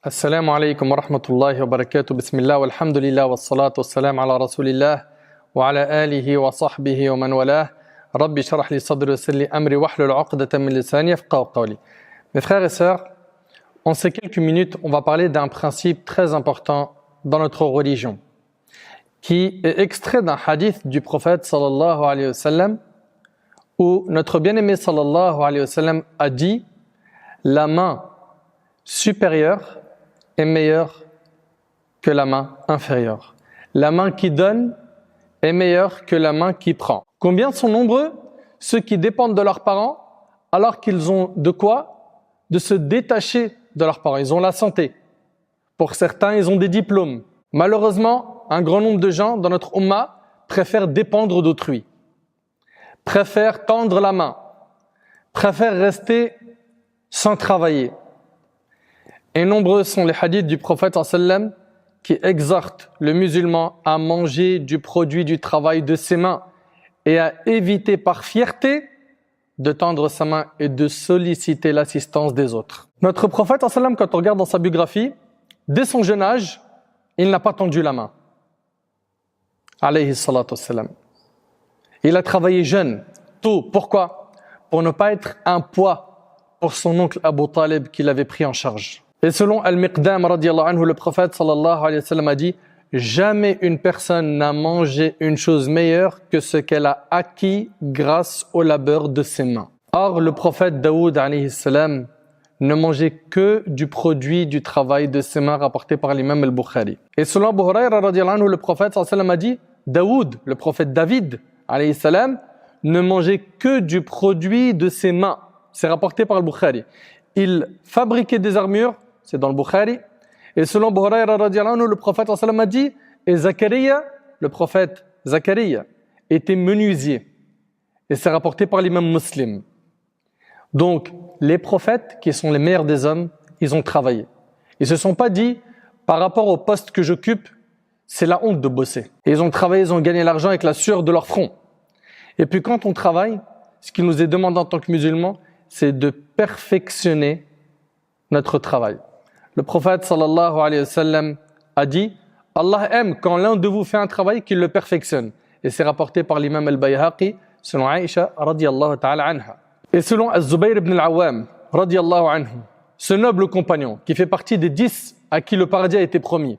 السلام عليكم ورحمة الله وبركاته بسم الله والحمد لله والصلاة والسلام على رسول الله وعلى آله وصحبه ومن والاه ربي شرح لي صدري ويسر لي أمري واحلل عقدة من لساني يفقهوا قولي. Mes frères et sœurs, en ces quelques minutes, on va parler d'un principe très important dans notre religion qui est extrait d'un hadith du prophète sallallahu alayhi wa sallam où notre bien-aimé sallallahu alayhi wa sallam a dit la main supérieure est meilleure que la main inférieure. La main qui donne est meilleure que la main qui prend. Combien sont nombreux ceux qui dépendent de leurs parents alors qu'ils ont de quoi? De se détacher de leurs parents. Ils ont la santé. Pour certains, ils ont des diplômes. Malheureusement, un grand nombre de gens dans notre Ummah préfèrent dépendre d'autrui, préfèrent tendre la main, préfèrent rester sans travailler. Et nombreux sont les hadiths du prophète sallam qui exhortent le musulman à manger du produit du travail de ses mains et à éviter par fierté de tendre sa main et de solliciter l'assistance des autres. Notre prophète sallam, quand on regarde dans sa biographie, dès son jeune âge, il n'a pas tendu la main. Alayhi salatu wassalam. Il a travaillé jeune, tôt. Pourquoi? Pour ne pas être un poids pour son oncle Abu Talib qu'il avait pris en charge. Et selon Al-Miqdam radiyallahu anhu, le prophète sallallahu alayhi wa sallam a dit jamais une personne n'a mangé une chose meilleure que ce qu'elle a acquis grâce au labeur de ses mains. Or, le prophète Daoud alayhi salam ne mangeait que du produit du travail de ses mains rapporté par l'imam al-Bukhari. Et selon Abu Hurayra radiyallahu anhu, le prophète sallallahu alayhi wa sallam a dit Daoud, le prophète David alayhi salam, ne mangeait que du produit de ses mains. C'est rapporté par al-Bukhari. Il fabriquait des armures, c'est dans le Bukhari. Et selon Abu Hurayra radiyallahu anhu, le prophète sallallahu alayhi wa sallam a dit et Zakaria, le prophète Zakaria, était menuisier. Et c'est rapporté par l'imam Muslim. Donc, les prophètes, qui sont les meilleurs des hommes, ils ont travaillé. Ils ne se sont pas dit, par rapport au poste que j'occupe, c'est la honte de bosser. Et ils ont travaillé, ils ont gagné l'argent avec la sueur de leur front. Et puis quand on travaille, ce qui nous est demandé en tant que musulmans, c'est de perfectionner notre travail. Le prophète sallallahu alayhi wa sallam a dit Allah aime quand l'un de vous fait un travail qu'il le perfectionne. Et c'est rapporté par l'imam al-Bayhaqi selon Aïcha radiyallahu ta'ala anha. Et selon Az-Zubayr ibn al-Awwam radiyallahu anhu, ce noble compagnon qui fait partie des 10 à qui le paradis a été promis.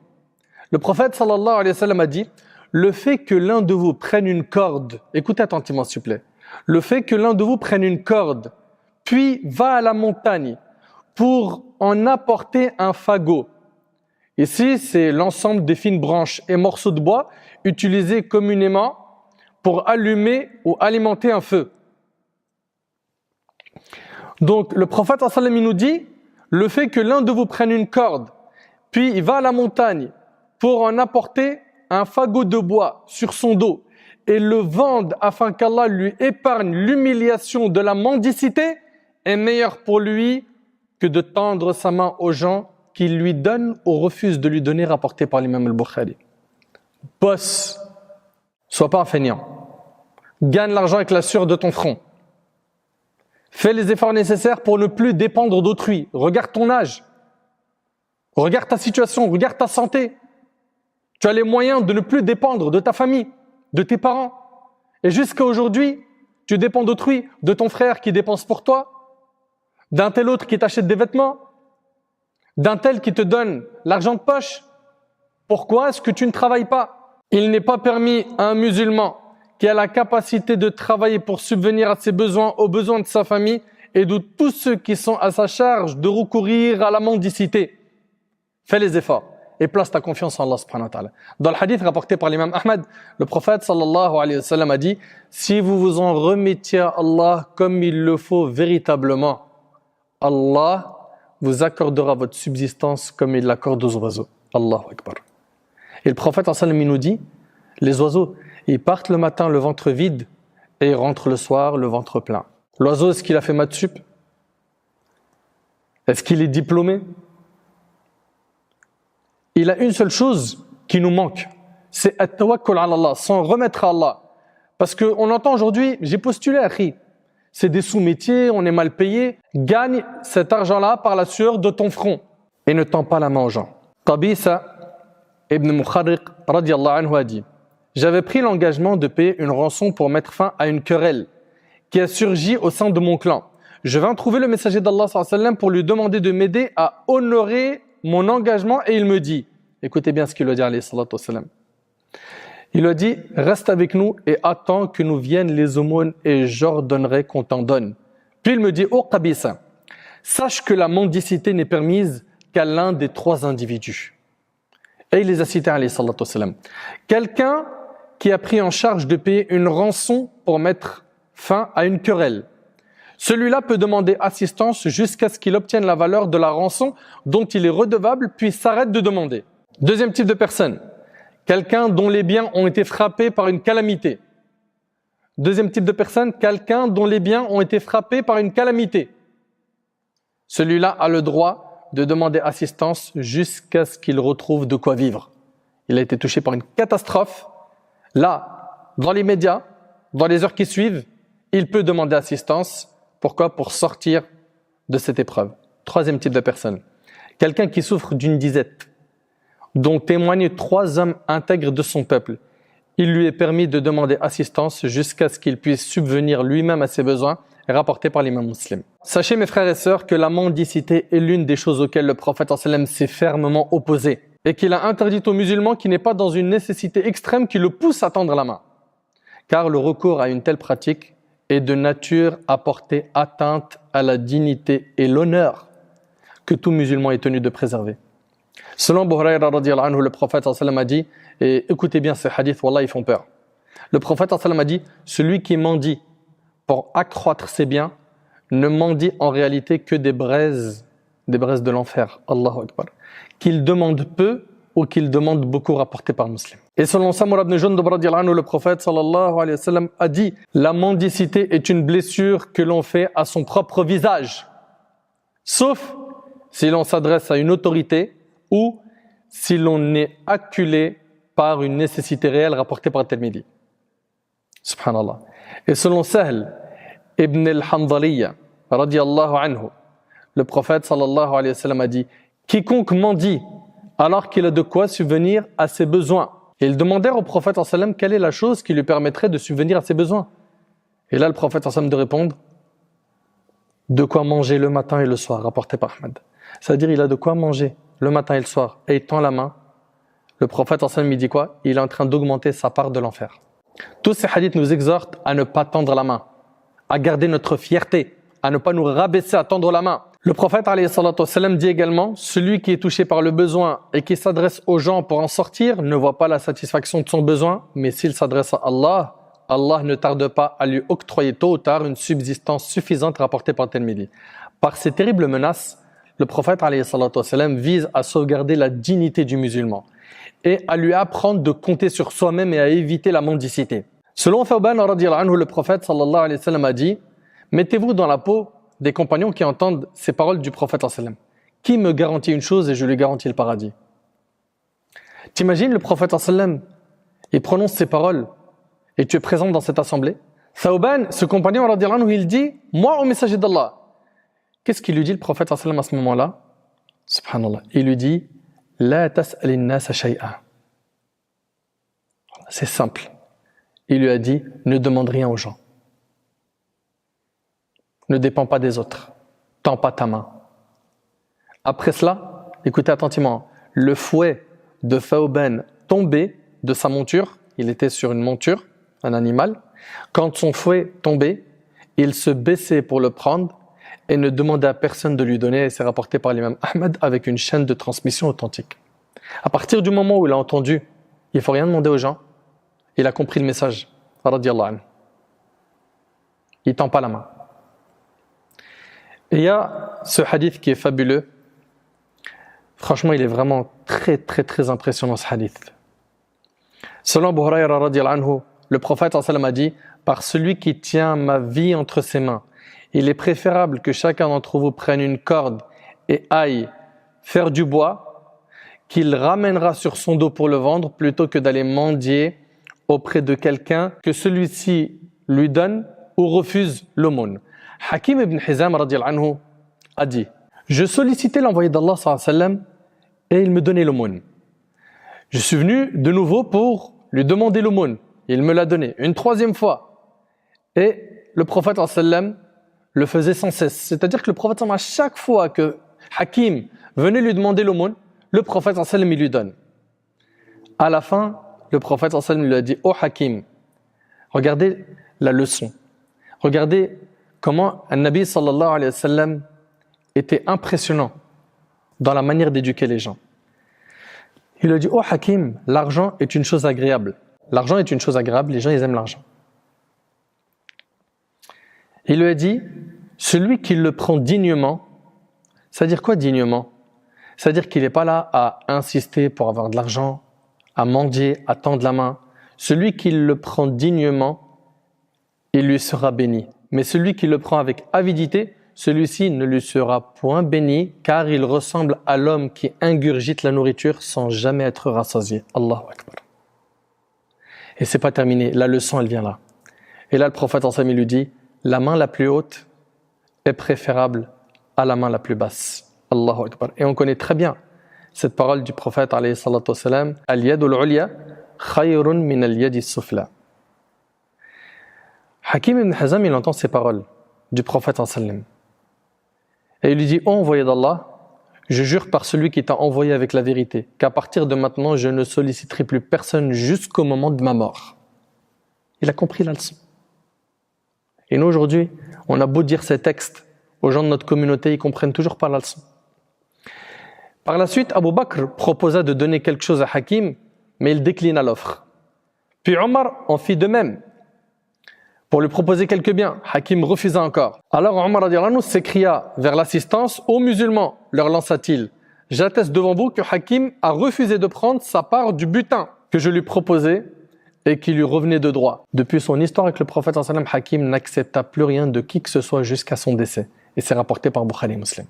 Le prophète sallallahu alayhi wa sallam a dit le fait que l'un de vous prenne une corde, écoutez attentivement s'il vous plaît, le fait que l'un de vous prenne une corde, puis va à la montagne pour en apporter un fagot. Ici, c'est l'ensemble des fines branches et morceaux de bois utilisés communément pour allumer ou alimenter un feu. Donc, le prophète sallallahu alayhi wa sallam nous dit, le fait que l'un de vous prenne une corde, puis il va à la montagne pour en apporter un fagot de bois sur son dos et le vende afin qu'Allah lui épargne l'humiliation de la mendicité, est meilleur pour lui que de tendre sa main aux gens qui lui donnent ou refusent de lui donner, rapporté par l'imam al-Bukhari. Bosse, sois pas un feignant. Gagne l'argent avec la sueur de ton front. Fais les efforts nécessaires pour ne plus dépendre d'autrui. Regarde ton âge. Regarde ta situation, regarde ta santé. Tu as les moyens de ne plus dépendre de ta famille, de tes parents. Et jusqu'à aujourd'hui, tu dépends d'autrui, de ton frère qui dépense pour toi, d'un tel autre qui t'achète des vêtements, d'un tel qui te donne l'argent de poche. Pourquoi est-ce que tu ne travailles pas? Il n'est pas permis à un musulman qui a la capacité de travailler pour subvenir à ses besoins, aux besoins de sa famille et de tous ceux qui sont à sa charge de recourir à la mendicité. Fais les efforts et place ta confiance en Allah subhanahu wa ta'ala. Dans le hadith rapporté par l'imam Ahmad, le prophète sallallahu alayhi wa sallam a dit si vous vous en remettiez à Allah comme il le faut véritablement, Allah vous accordera votre subsistance comme il l'accorde aux oiseaux. Allahu Akbar. Et le prophète sallallahu alayhi wa sallam nous dit les oiseaux, ils partent le matin le ventre vide et ils rentrent le soir le ventre plein. L'oiseau, est-ce qu'il a fait maths sup? Est-ce qu'il est diplômé? Il a une seule chose qui nous manque, c'est at-tawakkul ala Allah, s'en remettre à Allah. Parce qu'on entend aujourd'hui, j'ai postulé à Akhi, c'est des sous-métiers, on est mal payé. Gagne cet argent-là par la sueur de ton front. et ne tends pas la main aux gens. Qabisa ibn Mukharriq radiallahu anhu a dit: j'avais pris l'engagement de payer une rançon pour mettre fin à une querelle qui a surgi au sein de mon clan. Je vins trouver le messager d'Allah sallallahu alayhi wa sallam pour lui demander de m'aider à honorer mon engagement et il me dit, écoutez bien ce qu'il a dit alayhi salatu wa sallam. Il a dit: reste avec nous et attends que nous viennent les aumônes et j'ordonnerai qu'on t'en donne. Puis il me dit: ô Qabisa, sache que la mendicité n'est permise qu'à l'un des trois individus. Et il les a cités alayhi salatu wa sallam. Quelqu'un qui a pris en charge de payer une rançon pour mettre fin à une querelle. Celui-là peut demander assistance jusqu'à ce qu'il obtienne la valeur de la rançon dont il est redevable, puis s'arrête de demander. Deuxième type de personne, quelqu'un dont les biens ont été frappés par une calamité. Deuxième type de personne, quelqu'un dont les biens ont été frappés par une calamité. Celui-là a le droit de demander assistance jusqu'à ce qu'il retrouve de quoi vivre. Il a été touché par une catastrophe. Là, dans les médias, dans les heures qui suivent, il peut demander assistance. Pourquoi? Pour sortir de cette épreuve. Troisième type de personne, quelqu'un qui souffre d'une disette, dont témoignent 3 hommes intègres de son peuple. Il lui est permis de demander assistance jusqu'à ce qu'il puisse subvenir lui-même à ses besoins, rapporté par l'imam muslim. Sachez mes frères et sœurs que la mendicité est l'une des choses auxquelles le prophète ﷺ s'est fermement opposé et qu'il a interdit aux musulmans qui n'est pas dans une nécessité extrême qui le pousse à tendre la main. Car le recours à une telle pratique est de nature à porter atteinte à la dignité et l'honneur que tout musulman est tenu de préserver. Selon Abu Hurayra radiyallahu anhu, le prophète sallallahu a dit, et écoutez bien ces hadiths, wallah ils font peur. Le prophète sallallahu a dit: celui qui mendie pour accroître ses biens ne mendie en réalité que des braises de l'enfer. Allahu Akbar. Qu'il demande peu ou qu'il demande beaucoup, rapporté par Muslim. Et selon Samura ibn Jundub radiyallahu anhu, le prophète sallallahu alayhi wa sallam a dit: la mendicité est une blessure que l'on fait à son propre visage, sauf si l'on s'adresse à une autorité ou si l'on est acculé par une nécessité réelle, rapportée par Tirmidhi. Subhanallah. Et selon Sahl ibn al-Handaliya radiyallahu anhu, le prophète sallallahu alayhi wa sallam a dit: quiconque mendie alors qu'il a de quoi subvenir à ses besoins. Et ils demandèrent au prophète sallallahu alayhi wa sallam quelle est la chose qui lui permettrait de subvenir à ses besoins. Et là le prophète sallallahu alayhi wa sallam de répondre: de quoi manger le matin et le soir, rapporté par Ahmed. C'est-à-dire il a de quoi manger le matin et le soir et il tend la main. Le prophète sallallahu alayhi wa sallam dit quoi? Il est en train d'augmenter sa part de l'enfer. Tous ces hadiths nous exhortent à ne pas tendre la main, à garder notre fierté, à ne pas nous rabaisser à tendre la main. Le prophète alayhi salatu wa sallam dit également: celui qui est touché par le besoin et qui s'adresse aux gens pour en sortir ne voit pas la satisfaction de son besoin, mais s'il s'adresse à Allah, Allah ne tarde pas à lui octroyer tôt ou tard une subsistance suffisante, rapportée par Tirmidhi. Par ces terribles menaces, le prophète alayhi salatu wa sallam vise à sauvegarder la dignité du musulman et à lui apprendre de compter sur soi-même et à éviter la mendicité. Selon Thawban radiyallahu anhu, le prophète sallallahu alayhi wa sallam a dit: mettez-vous dans la peau des compagnons qui entendent ces paroles du prophète sallallahu alayhi wa sallam. Qui me garantit une chose et je lui garantis le paradis? T'imagines le prophète sallallahu alayhi wa sallam, il prononce ces paroles et tu es présent dans cette assemblée. Thawban, ce compagnon radiyallahu anhu, il dit: moi au messager d'Allah. Qu'est-ce qu'il lui dit le prophète sallallahu alayhi wa sallam à ce moment-là? Subhanallah. Il lui dit: la tas'alin nas shay'a. C'est simple. Il lui a dit: ne demande rien aux gens. Ne dépends pas des autres. Tends pas ta main. Après cela, écoutez attentivement, le fouet de Thawban tombait de sa monture. Il était sur une monture, un animal. Quand son fouet tombait, il se baissait pour le prendre et ne demandait à personne de lui donner. Et c'est rapporté par l'imam Ahmed avec une chaîne de transmission authentique. À partir du moment où il a entendu: il ne faut rien demander aux gens, il a compris le message. Radiyallahu anhu. Il ne tend pas la main. Et il y a ce hadith qui est fabuleux. Franchement, il est vraiment très très très impressionnant ce hadith. Selon Abu Hurayra radiyallahu anhu, le prophète sallallahu alayhi wa sallam a dit: par celui qui tient ma vie entre ses mains, il est préférable que chacun d'entre vous prenne une corde et aille faire du bois, qu'il ramènera sur son dos pour le vendre, plutôt que d'aller mendier auprès de quelqu'un que celui-ci lui donne ou refuse l'aumône. Hakim ibn Hizam radiyallahu anhu a dit: Je sollicitais l'envoyé d'Allah sallallahu alayhi wa sallam et il me donnait l'aumône. Je suis venu de nouveau pour lui demander l'aumône. Il me l'a donné une troisième fois. Et le prophète sallallahu alayhi wa sallam le faisait sans cesse. C'est-à-dire que le prophète sallallahu alayhi wa sallam, à chaque fois que Hakim venait lui demander l'aumône, le prophète sallallahu alayhi wa sallam il lui donne. À la fin, le prophète sallallahu alayhi wa sallam lui a dit « Oh Hakim, regardez la leçon. Regardez comment un Nabi sallallahu alayhi wa sallam était impressionnant dans la manière d'éduquer les gens. » Il lui a dit « Oh Hakim, l'argent est une chose agréable. L'argent est une chose agréable, les gens ils aiment l'argent. » Il lui a dit « Celui qui le prend dignement, c'est-à-dire quoi dignement? C'est-à-dire qu'il n'est pas là à insister pour avoir de l'argent, à mendier, à tendre la main. Celui qui le prend dignement, il lui sera béni. Mais celui qui le prend avec avidité, celui-ci ne lui sera point béni, car il ressemble à l'homme qui ingurgite la nourriture sans jamais être rassasié. Allahu Akbar. Et c'est pas terminé, la leçon elle vient là. Et là le prophète sallallahu alayhi wa sallam lui dit, la main la plus haute est préférable à la main la plus basse. Allahu Akbar. Et on connaît très bien cette parole du prophète alayhi salatu wa salam, al-yadul ulya khayrun min al-yadi sufla. Hakim ibn Hazam, il entend ces paroles du prophète sallallahu alayhi wa sallam. Et il lui dit, ô envoyé d'Allah, je jure par celui qui t'a envoyé avec la vérité, qu'à partir de maintenant, je ne solliciterai plus personne jusqu'au moment de ma mort. Il a compris la leçon. Et nous, aujourd'hui, on a beau dire ces textes aux gens de notre communauté, ils ne comprennent toujours pas la leçon. Par la suite, Abu Bakr proposa de donner quelque chose à Hakim, mais il déclina l'offre. Puis Omar en fit de même, pour lui proposer quelques biens. Hakim refusa encore. Alors Omar radiyallahu anhu s'écria vers l'assistance, « Ô musulmans !» leur lança-t-il, « J'atteste devant vous que Hakim a refusé de prendre sa part du butin que je lui proposais et qui lui revenait de droit. » Depuis son histoire avec le prophète sallallahu alayhi wa sallam, Hakim n'accepta plus rien de qui que ce soit jusqu'à son décès. Et c'est rapporté par Bukhari et Muslim.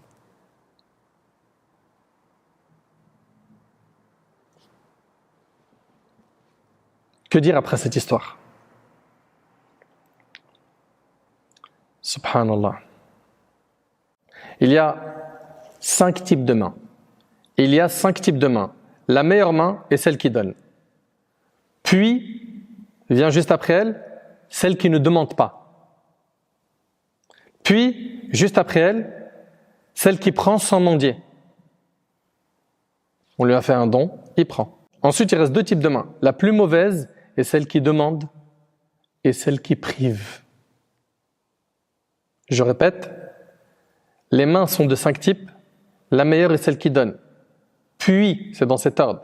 Que dire après cette histoire? Subhanallah. Il y a 5 types de mains. Il y a 5 types de mains. La meilleure main est celle qui donne. Puis, vient juste après elle, celle qui ne demande pas. Puis, juste après elle, celle qui prend sans mendier. On lui a fait un don, il prend. Ensuite, il reste 2 types de mains. La plus mauvaise est celle qui demande et celle qui prive. Je répète, les mains sont de 5 types. La meilleure est celle qui donne. Puis, c'est dans cet ordre,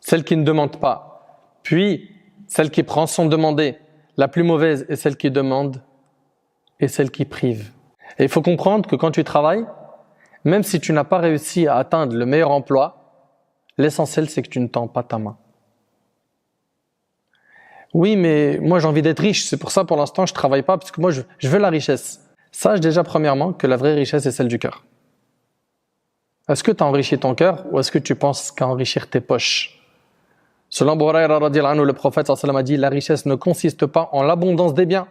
celle qui ne demande pas. Puis, celle qui prend sans demander. La plus mauvaise est celle qui demande et celle qui prive. Et il faut comprendre que quand tu travailles, même si tu n'as pas réussi à atteindre le meilleur emploi, l'essentiel c'est que tu ne tends pas ta main. Oui, mais moi j'ai envie d'être riche, c'est pour ça pour l'instant je ne travaille pas, parce que moi je veux la richesse. Sache déjà premièrement que la vraie richesse est celle du cœur. Est-ce que tu as enrichi ton cœur ou est-ce que tu penses qu'à enrichir tes poches? Selon Abu Hurayra radiyallahu anhu, le prophète sallallahu alayhi wa sallam a dit, la richesse ne consiste pas en l'abondance des biens,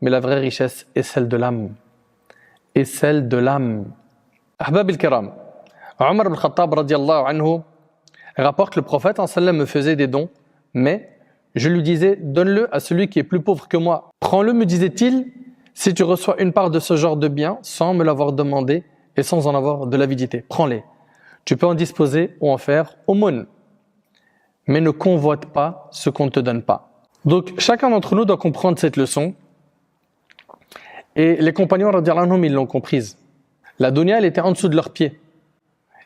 mais la vraie richesse est celle de l'âme. Et celle de l'âme. Ahbab al-Kiram, Omar ibn Khattab radiyallahu anhu rapporte que le prophète sallallahu alayhi wa sallam me faisait des dons, mais je lui disais, donne-le à celui qui est plus pauvre que moi. Prends-le, me disait-il, si tu reçois une part de ce genre de biens sans me l'avoir demandé et sans en avoir de l'avidité. Prends-les. Tu peux en disposer ou en faire aumône. Mais ne convoite pas ce qu'on ne te donne pas. Donc, chacun d'entre nous doit comprendre cette leçon. Et les compagnons, radiyallahu anhum, ils l'ont comprise. La dunya, elle était en dessous de leurs pieds.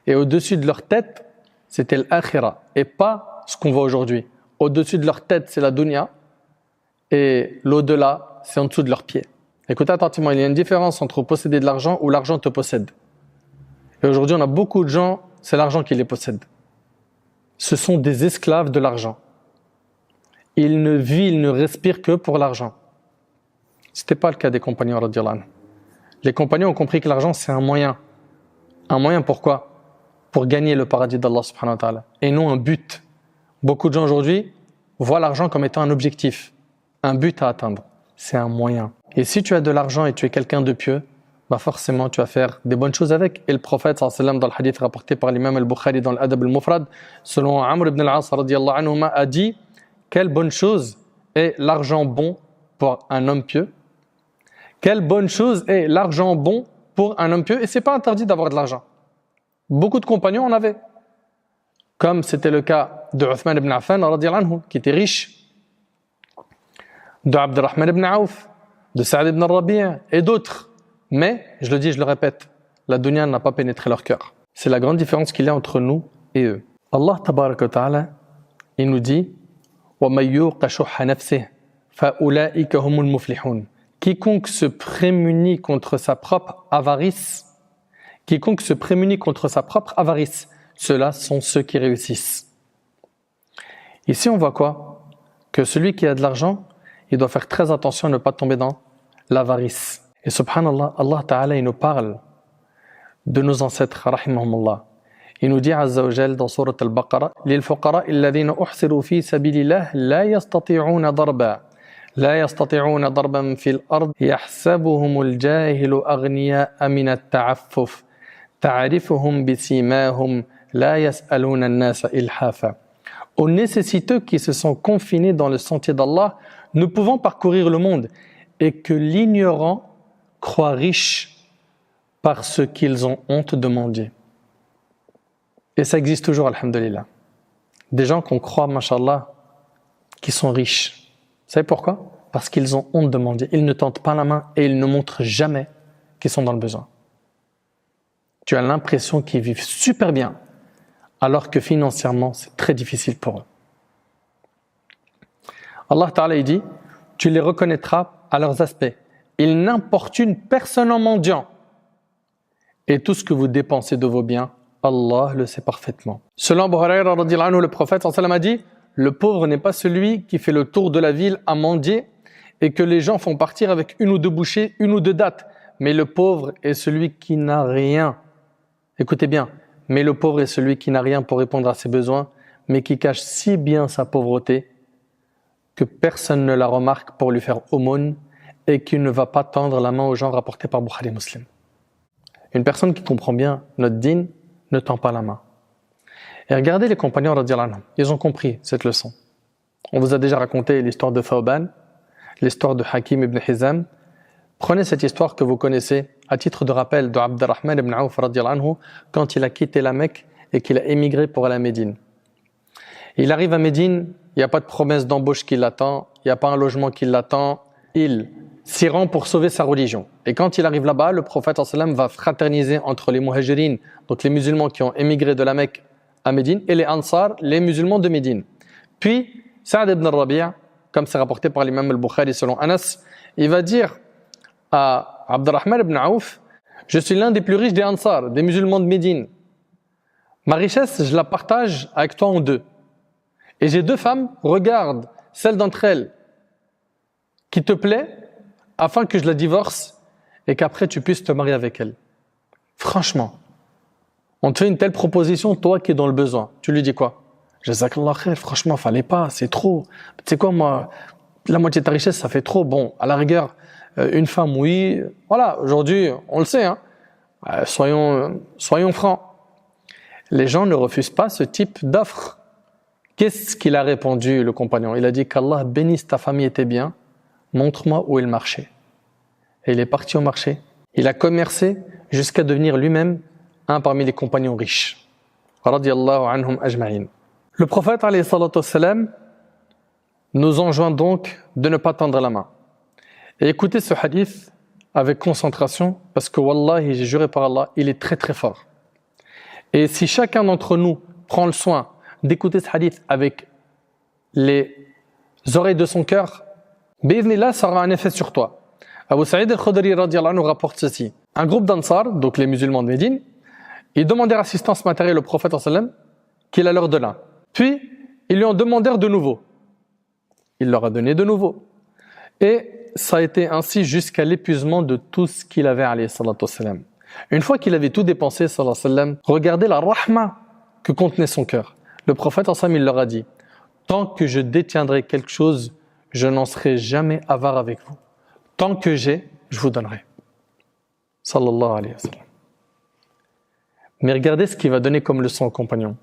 Et au-dessus de leur tête, c'était l'akhira. Et pas ce qu'on voit aujourd'hui. Au-dessus de leur tête, c'est la dunya. Et l'au-delà, c'est en dessous de leurs pieds. Écoutez attentivement, il y a une différence entre posséder de l'argent ou l'argent te possède. Et aujourd'hui, on a beaucoup de gens, c'est l'argent qui les possède. Ce sont des esclaves de l'argent. Ils ne vivent, ils ne respirent que pour l'argent. Ce n'était pas le cas des compagnons radiyallahu anhu. Les compagnons ont compris que l'argent, c'est un moyen. Un moyen pourquoi? Pour gagner le paradis d'Allah subhanahu wa ta'ala. Et non un but. Beaucoup de gens aujourd'hui voient l'argent comme étant un objectif, un but à atteindre. C'est un moyen. Et si tu as de l'argent et tu es quelqu'un de pieux, bah forcément tu vas faire des bonnes choses avec. Et le prophète sallallahu alayhi wa sallam, dans le hadith rapporté par l'imam al-Bukhari dans l'Adab al-Mufrad, selon Amr ibn al-As radiyallahu anhuma, a dit quelle bonne chose est l'argent bon pour un homme pieux. Quelle bonne chose est l'argent bon pour un homme pieux. Et c'est pas interdit d'avoir de l'argent. Beaucoup de compagnons en avaient. Comme c'était le cas de Uthman ibn Affan radiyallahu anhu, qui était riche, de Abdurrahman ibn Auf, de Sa'd ibn Rabi' et d'autres. Mais, je le dis, je le répète, la dunya n'a pas pénétré leur cœur. C'est la grande différence qu'il y a entre nous et eux. Allah tabaraka wa ta'ala, il nous dit وَمَن يُوقَ شُحَّ نَفْسِهِ فَأُولَٰئِكَ هُمُ الْمُفْلِحُونَ. Quiconque se prémunit contre sa propre avarice, ceux-là sont ceux qui réussissent. Ici, on voit quoi? Que celui qui a de l'argent, il doit faire très attention à ne pas tomber dans l'avarice. Et subhanallah, Allah Ta'ala, il nous parle de nos ancêtres, rahimahumullah. Il nous dit, Azza wa Jal, dans Surat Al-Baqarah, « Lil-fuqara alladhina uhsiru fi sabilillah la yastati'una darba. لا يستطيعون ضربا في الأرض يحسبهم الجاهل أغنياء من التعفف تعرفهم بسيماهم لا يسألون الناس إلحافا. » Aux nécessiteux qui se sont confinés dans le sentier d'Allah, nous pouvons parcourir le monde et que l'ignorant croit riche parce qu'ils ont honte de mendier. Et ça existe toujours, alhamdulillah. Des gens qu'on croit, mashallah, qui sont riches. Vous savez pourquoi? Parce qu'ils ont honte de mendier. Ils ne tendent pas la main et ils ne montrent jamais qu'ils sont dans le besoin. Tu as l'impression qu'ils vivent super bien, alors que financièrement, c'est très difficile pour eux. Allah Ta'ala dit, tu les reconnaîtras à leurs aspects. Ils n'importunent personne en mendiant. Et tout ce que vous dépensez de vos biens, Allah le sait parfaitement. Selon Abu Huraira radhiyallahu anhu, le prophète sallallahu alayhi wa sallam a dit, le pauvre n'est pas celui qui fait le tour de la ville à mendier et que les gens font partir avec une ou deux bouchées, une ou deux dattes. Mais le pauvre est celui qui n'a rien. Écoutez bien. Mais le pauvre est celui qui n'a rien pour répondre à ses besoins, mais qui cache si bien sa pauvreté que personne ne la remarque pour lui faire aumône et qui ne va pas tendre la main aux gens, rapportés par Bukhari Muslim. Une personne qui comprend bien notre dîn ne tend pas la main. Et regardez les compagnons radiyallahu anhum, ils ont compris cette leçon. On vous a déjà raconté l'histoire de Thawban, l'histoire de Hakim ibn Hizam. Prenez cette histoire que vous connaissez à titre de rappel de Abdurrahman ibn Auf radiyallahu anhu quand il a quitté la Mecque et qu'il a émigré pour aller à Médine. Il arrive à Médine, il n'y a pas de promesse d'embauche qui l'attend, il n'y a pas un logement qui l'attend. Il s'y rend pour sauver sa religion. Et quand il arrive là-bas, le prophète sallallahu alayhi wa sallam va fraterniser entre les muhajirines, donc les musulmans qui ont émigré de la Mecque à Médine, et les Ansar, les musulmans de Médine. Puis, Sa'd ibn Rabi', comme c'est rapporté par l'imam al-Bukhari selon Anas, il va dire à Abdurrahman ibn Auf, je suis l'un des plus riches des Ansar, des musulmans de Médine. Ma richesse, je la partage avec toi en deux. Et j'ai deux femmes, regarde celle d'entre elles qui te plaît, afin que je la divorce et qu'après tu puisses te marier avec elle. Franchement, on te fait une telle proposition, toi qui es dans le besoin. Tu lui dis quoi? Jazakallah khair, franchement, fallait pas, c'est trop. Tu sais quoi, moi, la moitié de ta richesse, ça fait trop. Bon, à la rigueur, une femme, oui. Voilà, aujourd'hui, on le sait, hein. Soyons francs. Les gens ne refusent pas ce type d'offre. Qu'est-ce qu'il a répondu, le compagnon? Il a dit qu'Allah bénisse ta famille et tes biens. Montre-moi où est le marché. Et il est parti au marché. Il a commercé jusqu'à devenir lui-même un parmi les compagnons riches. Radiyallahu anhum ajma'in. Le prophète alayhi salatu wassalam nous enjoint donc de ne pas tendre la main. Et écoutez ce hadith avec concentration parce que wallahi, j'ai juré par Allah, il est très très fort. Et si chacun d'entre nous prend le soin d'écouter ce hadith avec les oreilles de son cœur, bi'idhnillah, ça aura un effet sur toi. Abu Sa'id al-Khudri radiyallahu anhu rapporte ceci. Un groupe d'Ansar, donc les musulmans de Médine, ils demandèrent assistance matérielle au prophète sallam qu'il leur donna. Puis, ils lui en demandèrent de nouveau. Il leur a donné de nouveau. Et ça a été ainsi jusqu'à l'épuisement de tout ce qu'il avait, alayhi salatu wassalam. Une fois qu'il avait tout dépensé, sallallahu alayhi wa sallam, regardez la rahma que contenait son cœur. Le prophète sallam, il leur a dit, tant que je détiendrai quelque chose, je n'en serai jamais avare avec vous. Tant que j'ai, je vous donnerai. Sallallahu alayhi wa sallam. Mais regardez ce qu'il va donner comme leçon aux compagnons.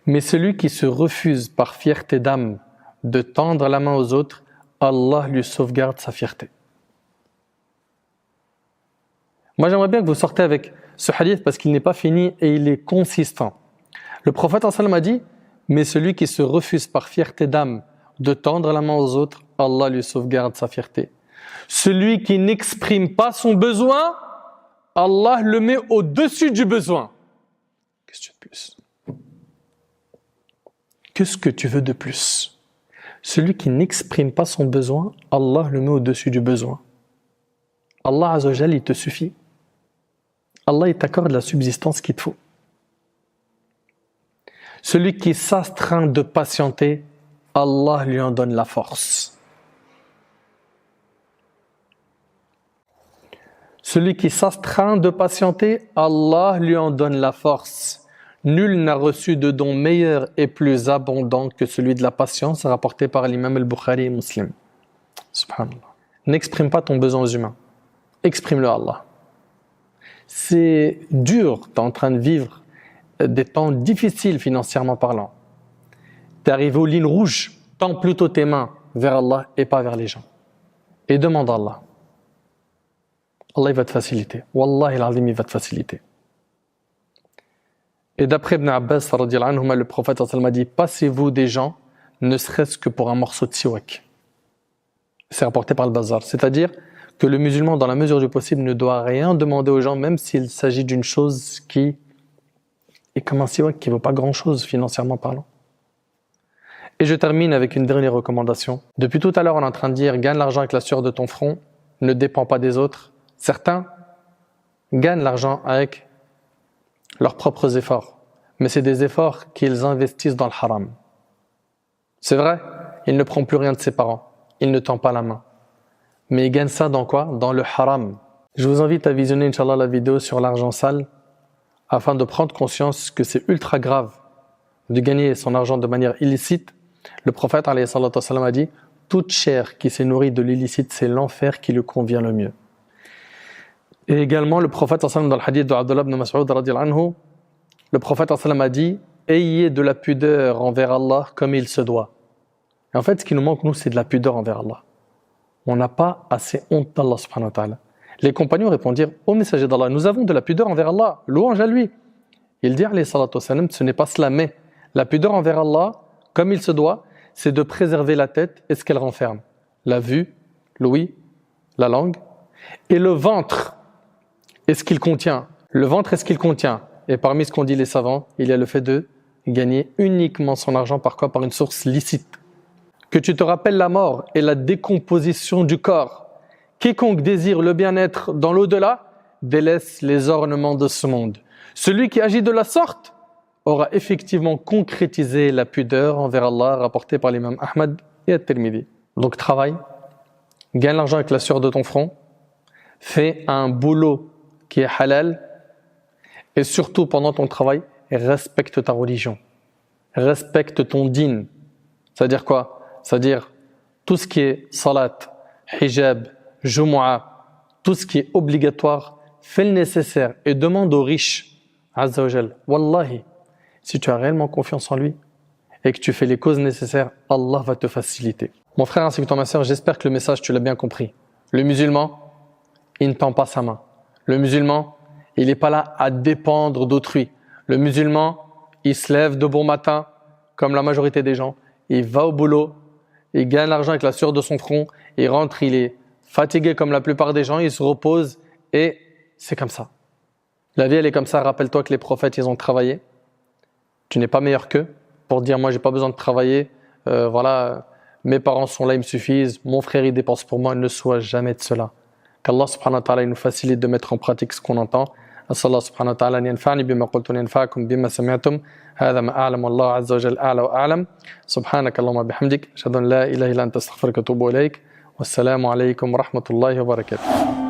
Mais celui qui se refuse par fierté d'âme de tendre la main aux autres, Allah lui sauvegarde sa fierté. Moi, j'aimerais bien que vous sortez avec ce hadith parce qu'il n'est pas fini et il est consistant. Le prophète sallallahu alayhi wa sallam a dit, mais celui qui se refuse par fierté d'âme de tendre la main aux autres, Allah lui sauvegarde sa fierté. Celui qui n'exprime pas son besoin, Allah le met au-dessus du besoin. Qu'est-ce que tu veux de plus? Qu'est-ce que tu veux de plus? Celui qui n'exprime pas son besoin, Allah le met au-dessus du besoin. Allah Azza wa Jal, il te suffit. Allah, il t'accorde la subsistance qu'il te faut. Celui qui s'astreint de patienter, Allah lui en donne la force. Celui qui s'astreint de patienter, Allah lui en donne la force. Nul n'a reçu de don meilleur et plus abondant que celui de la patience, rapporté par l'imam al-Bukhari et Muslim. Subhanallah. N'exprime pas ton besoin aux humains. Exprime-le à Allah. C'est dur, tu es en train de vivre des temps difficiles financièrement parlant. Tu es arrivé aux lignes rouges, tends plutôt tes mains vers Allah et pas vers les gens. Et demande à Allah. Allah il va te faciliter. Wallahi al-azim, il va te faciliter. Et d'après Ibn Abbas, le prophète a dit, passez-vous des gens, ne serait-ce que pour un morceau de siwak. C'est rapporté par le Bazar. C'est-à-dire que le musulman, dans la mesure du possible, ne doit rien demander aux gens, même s'il s'agit d'une chose qui est comme un siwak, qui ne vaut pas grand-chose financièrement parlant. Et je termine avec une dernière recommandation. Depuis tout à l'heure, on est en train de dire, gagne l'argent avec la sueur de ton front, ne dépend pas des autres. Certains gagnent l'argent avec leurs propres efforts, mais c'est des efforts qu'ils investissent dans le haram. C'est vrai, il ne prend plus rien de ses parents, il ne tend pas la main. Mais il gagne ça dans quoi? Dans le haram. Je vous invite à visionner, Inch'Allah, la vidéo sur l'argent sale, afin de prendre conscience que c'est ultra grave de gagner son argent de manière illicite. Le prophète, alayhi salatu wassalam, a dit, toute chair qui s'est nourrie de l'illicite, c'est l'enfer qui lui convient le mieux. Et également, le prophète, dans le hadith de Abdullah ibn Mas'ud, le prophète a dit, ayez de la pudeur envers Allah comme il se doit. Et en fait, ce qui nous manque, nous, c'est de la pudeur envers Allah. On n'a pas assez honte d'Allah subhanahu wa ta'ala. Les compagnons répondirent, ô messager d'Allah, nous avons de la pudeur envers Allah, louange à lui. Il dit, alayhi salatu wassalam, ce n'est pas cela, mais la pudeur envers Allah, comme il se doit, c'est de préserver la tête et ce qu'elle renferme. La vue, l'ouïe, la langue, et le ventre, et ce qu'il contient. Le ventre est ce qu'il contient. Et parmi ce qu'ont dit les savants, il y a le fait de gagner uniquement son argent par quoi? Par une source licite. Que tu te rappelles la mort et la décomposition du corps. Quiconque désire le bien-être dans l'au-delà, délaisse les ornements de ce monde. Celui qui agit de la sorte aura effectivement concrétisé la pudeur envers Allah, rapporté par l'imam Ahmad et At-Tirmidhi. Donc travaille, gagne l'argent avec la sueur de ton front, fais un boulot qui est halal, et surtout pendant ton travail, respecte ta religion, respecte ton din. C'est-à-dire quoi? C'est-à-dire tout ce qui est salat, hijab, jumu'ah, tout ce qui est obligatoire, fais le nécessaire et demande aux riches, Azza wa Jal, Wallahi, si tu as réellement confiance en lui et que tu fais les causes nécessaires, Allah va te faciliter. Mon frère ainsi que toi, ma sœur, j'espère que le message, tu l'as bien compris. Le musulman, il ne tend pas sa main. Le musulman, il n'est pas là à dépendre d'autrui. Le musulman, il se lève de bon matin, comme la majorité des gens, il va au boulot, il gagne l'argent avec la sueur de son front, il rentre, il est fatigué comme la plupart des gens, il se repose et c'est comme ça. La vie, elle est comme ça. Rappelle-toi que les prophètes, ils ont travaillé. Tu n'es pas meilleur qu'eux pour dire, moi, j'ai pas besoin de travailler. Voilà, mes parents sont là, ils me suffisent. Mon frère, il dépense pour moi. Ne sois jamais de cela. Qu'Allah subhanahu wa ta'ala nous facilite de mettre en pratique ce qu'on entend. أسأل الله سبحانه وتعالى أن ينفعني بما قلت وينفعكم بما سمعتم هذا ما أعلم والله عز وجل أعلى وأعلم سبحانك اللهم وبحمدك أشهد أن لا إله إلا أنت أستغفرك وأتوب إليك والسلام عليكم ورحمة الله وبركاته.